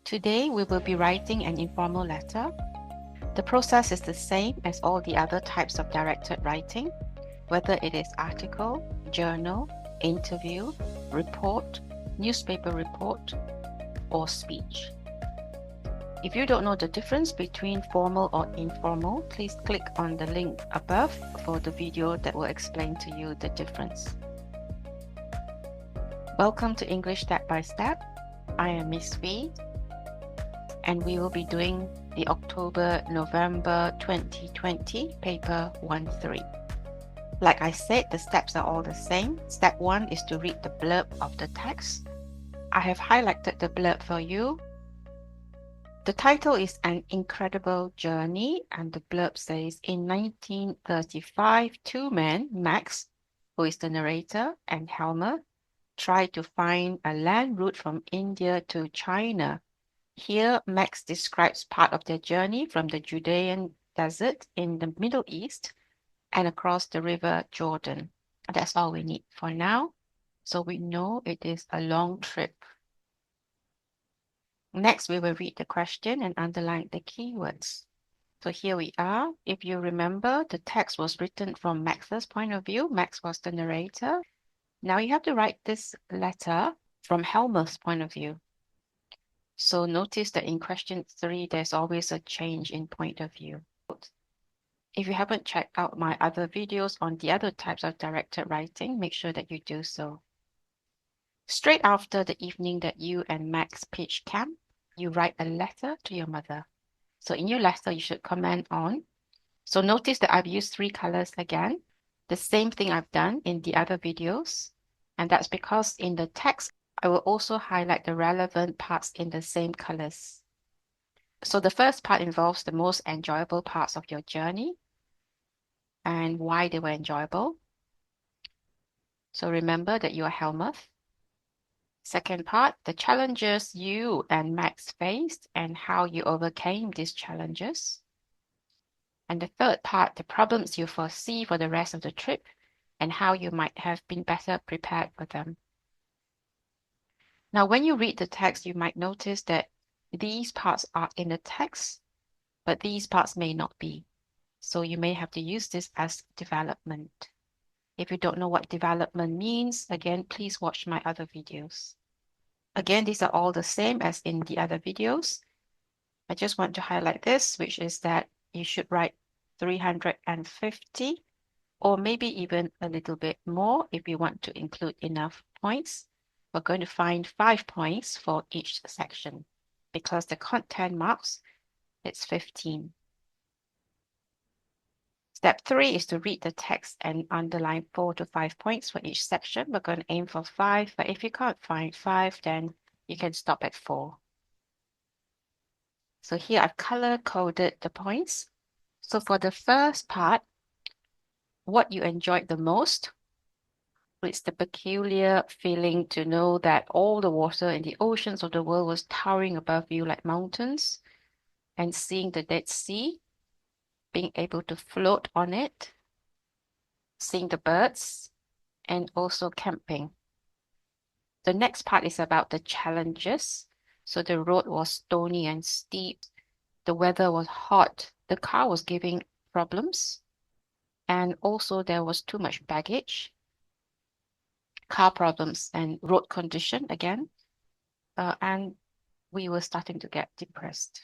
Today we will be writing an informal letter. The process is the same as all the other types of directed writing, whether it is article, journal, interview, report, newspaper report, or speech. If you don't know the difference between formal or informal, please click on the link above for the video that will explain to you the difference. Welcome to English Step by Step. I am Miss V, and we will be doing the October-November 2020 paper 1-3. Like I said, the steps are all the same. Step 1 is to read the blurb of the text. I have highlighted the blurb for you. The title is An Incredible Journey, and the blurb says, in 1935, two men, Max, who is the narrator, and Helmer, tried to find a land route from India to China. Here, Max describes part of their journey from the Judean desert in the Middle East and across the river Jordan. That's all we need for now, so we know it is a long trip. Next, we will read the question and underline the keywords. So here we are. If you remember, the text was written from Max's point of view. Max was the narrator. Now you have to write this letter from Helmer's point of view. So notice that in question 3, there's always a change in point of view. If you haven't checked out my other videos on the other types of directed writing, make sure that you do so. Straight after the evening that you and Max pitch camp, you write a letter to your mother. So in your letter, you should comment on. So notice that I've used 3 colors again, the same thing I've done in the other videos. And that's because in the text, I will also highlight the relevant parts in the same colors. So the first part involves the most enjoyable parts of your journey and why they were enjoyable. So remember that you are Helmuth. Second part, the challenges you and Max faced and how you overcame these challenges. And the third part, the problems you foresee for the rest of the trip and how you might have been better prepared for them. Now, when you read the text, you might notice that these parts are in the text, but these parts may not be. So you may have to use this as development. If you don't know what development means, again, please watch my other videos. Again, these are all the same as in the other videos. I just want to highlight this, which is that you should write 350 or maybe even a little bit more if you want to include enough points. We're going to find 5 points for each section because the content marks, it's 15. Step 3 is to read the text and underline 4 to 5 points for each section. We're going to aim for 5, but if you can't find 5, then you can stop at 4. So here I've color-coded the points. So for the first part, what you enjoyed the most, it's the peculiar feeling to know that all the water in the oceans of the world was towering above you like mountains, and seeing the Dead Sea, being able to float on it, seeing the birds, and also camping. The next part is about the challenges. So the road was stony and steep. The weather was hot. The car was giving problems. And also there was too much baggage, car problems, and road condition again. And we were starting to get depressed.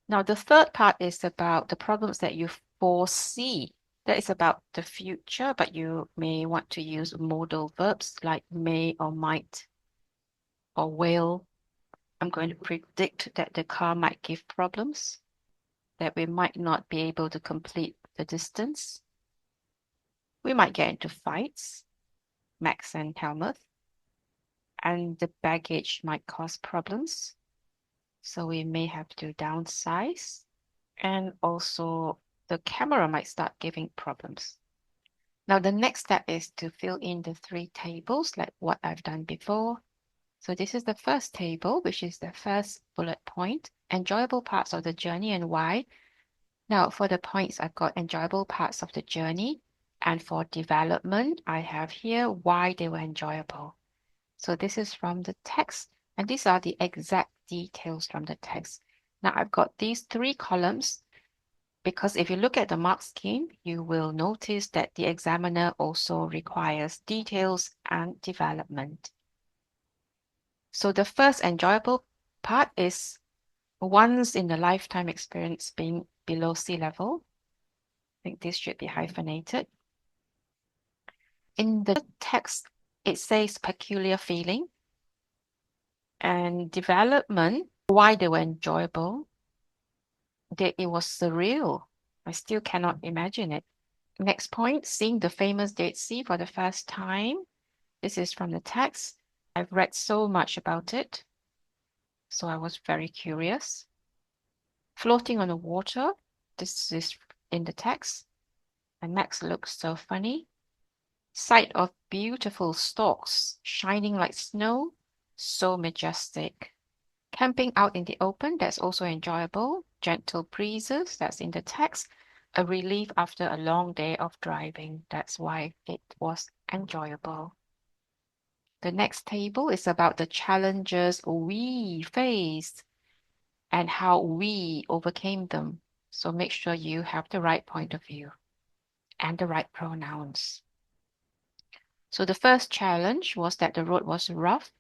Now, the third part is about the problems that you foresee. That is about the future, but you may want to use modal verbs like may or might or will. I'm going to predict that the car might give problems, that we might not be able to complete the distance. We might get into fights, Max and Helmuth, and the baggage might cause problems. So we may have to downsize, and also the camera might start giving problems. Now the next step is to fill in the 3 tables like what I've done before. So this is the first table, which is the first bullet point, enjoyable parts of the journey and why. Now for the points, I've got enjoyable parts of the journey, and for development, I have here why they were enjoyable. So this is from the text, and these are the exact details from the text. Now I've got these 3 columns because if you look at the mark scheme, you will notice that the examiner also requires details and development. So the first enjoyable part is once in a lifetime experience being below sea level. I think this should be hyphenated. In the text, it says peculiar feeling and development, why they were enjoyable, that it was surreal. I still cannot imagine it. Next point, seeing the famous Dead Sea for the first time. This is from the text. I've read so much about it, so I was very curious. Floating on the water. This is in the text. And Max looks so funny. Sight of beautiful stalks shining like snow. So majestic. Camping out in the open, that's also enjoyable. Gentle breezes, that's in the text. A relief after a long day of driving. That's why it was enjoyable. The next table is about the challenges we faced and how we overcame them. So make sure you have the right point of view and the right pronouns. So the first challenge was that the road was rough,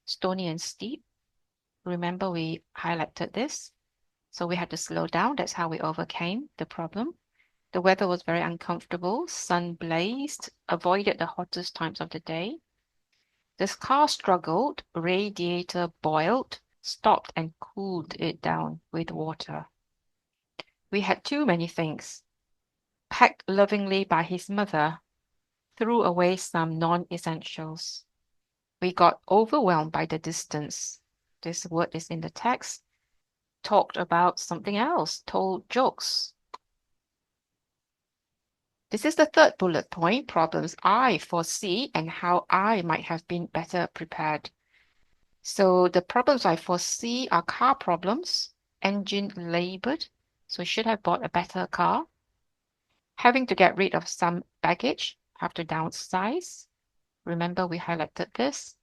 stony and steep. Remember we highlighted this. So we had to slow down. That's how we overcame the problem. The weather was very uncomfortable. Sun blazed, avoided the hottest times of the day. The car struggled, radiator boiled, stopped and cooled it down with water. We had too many things. Packed lovingly by his mother, threw away some non-essentials. We got overwhelmed by the distance. This word is in the text. Talked about something else, told jokes. This is the third bullet point, problems I foresee and how I might have been better prepared. So the problems I foresee are car problems, engine labored, so should have bought a better car. Having to get rid of some baggage, have to downsize. Remember we highlighted this.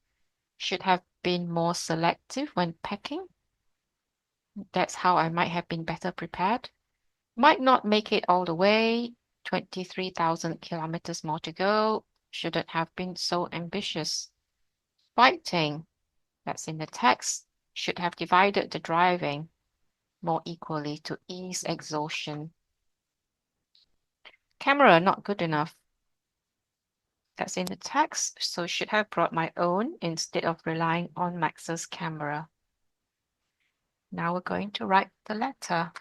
Should have been more selective when packing. That's how I might have been better prepared. Might not make it all the way. 23,000 kilometers more to go. Shouldn't have been so ambitious. Fighting, that's in the text. Should have divided the driving more equally to ease exhaustion. Camera not good enough. That's in the text, so should have brought my own instead of relying on Max's camera. Now we're going to write the letter.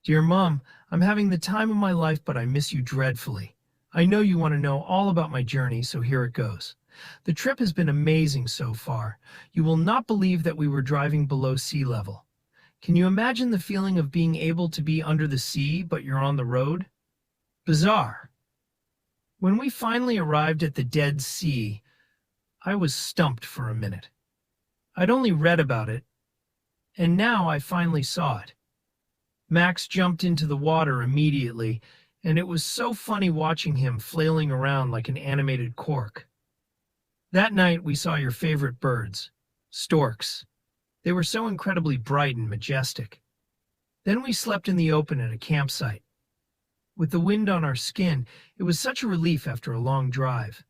Dear Mom, I'm having the time of my life, but I miss you dreadfully. I know you want to know all about my journey, so here it goes. The trip has been amazing so far. You will not believe that we were driving below sea level. Can you imagine the feeling of being able to be under the sea, but you're on the road? Bizarre. When we finally arrived at the Dead Sea, I was stumped for a minute. I'd only read about it, and now I finally saw it. Max jumped into the water immediately, and it was so funny watching him flailing around like an animated cork. That night we saw your favorite birds, storks. They were so incredibly bright and majestic. Then we slept in the open at a campsite. With the wind on our skin, it was such a relief after a long drive.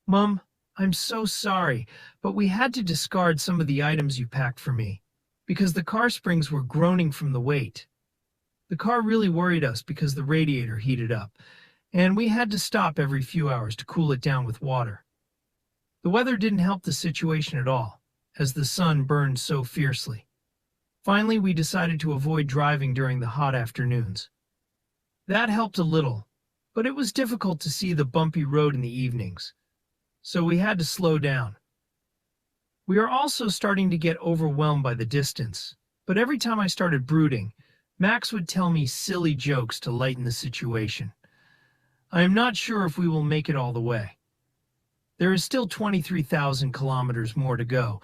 Mom, I'm so sorry, but we had to discard some of the items you packed for me, because the car springs were groaning from the weight. The car really worried us because the radiator heated up, and we had to stop every few hours to cool it down with water. The weather didn't help the situation at all, as the sun burned so fiercely. Finally, we decided to avoid driving during the hot afternoons. That helped a little, but it was difficult to see the bumpy road in the evenings, so we had to slow down. We are also starting to get overwhelmed by the distance, but every time I started brooding, Max would tell me silly jokes to lighten the situation. I am not sure if we will make it all the way. There is still 23,000 kilometers more to go,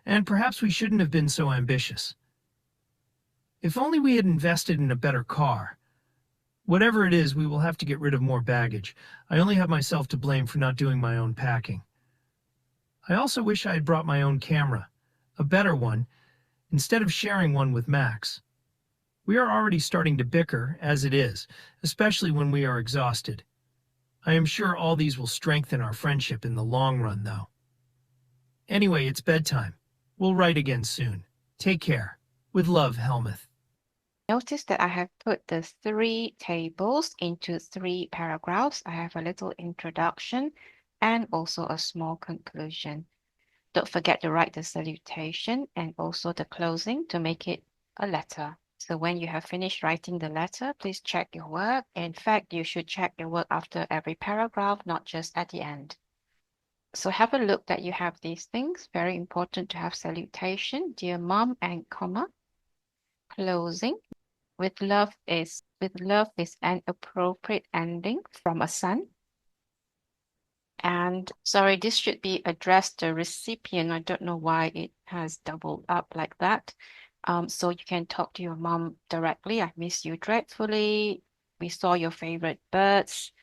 and perhaps we shouldn't have been so ambitious. If only we had invested in a better car. Whatever it is, we will have to get rid of more baggage. I only have myself to blame for not doing my own packing. I also wish I had brought my own camera, a better one, instead of sharing one with Max. We are already starting to bicker, as it is, especially when we are exhausted. I am sure all these will strengthen our friendship in the long run, though. Anyway, it's bedtime. We'll write again soon. Take care. With love, Helmuth. Notice that I have put the 3 tables into 3 paragraphs. I have a little introduction and also a small conclusion. Don't forget to write the salutation and also the closing to make it a letter. So when you have finished writing the letter, please check your work. In fact, you should check your work after every paragraph, not just at the end. So have a look that you have these things. Very important to have salutation, dear mom, and comma. Closing. With love is an appropriate ending from a son. And sorry, this should be addressed to recipient. I don't know why it has doubled up like that. So you can talk to your mom directly. I miss you dreadfully. We saw your favorite birds,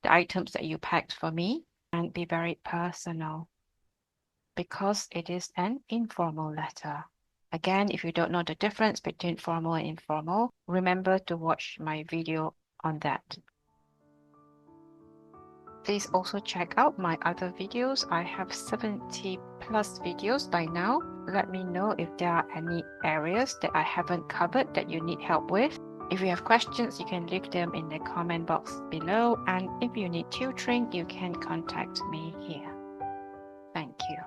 the items that you packed for me, and be very personal because it is an informal letter. Again, if you don't know the difference between formal and informal, remember to watch my video on that. Please also check out my other videos. I have 70 plus videos by now. Let me know if there are any areas that I haven't covered that you need help with. If you have questions, you can leave them in the comment box below. And if you need tutoring, you can contact me here. Thank you.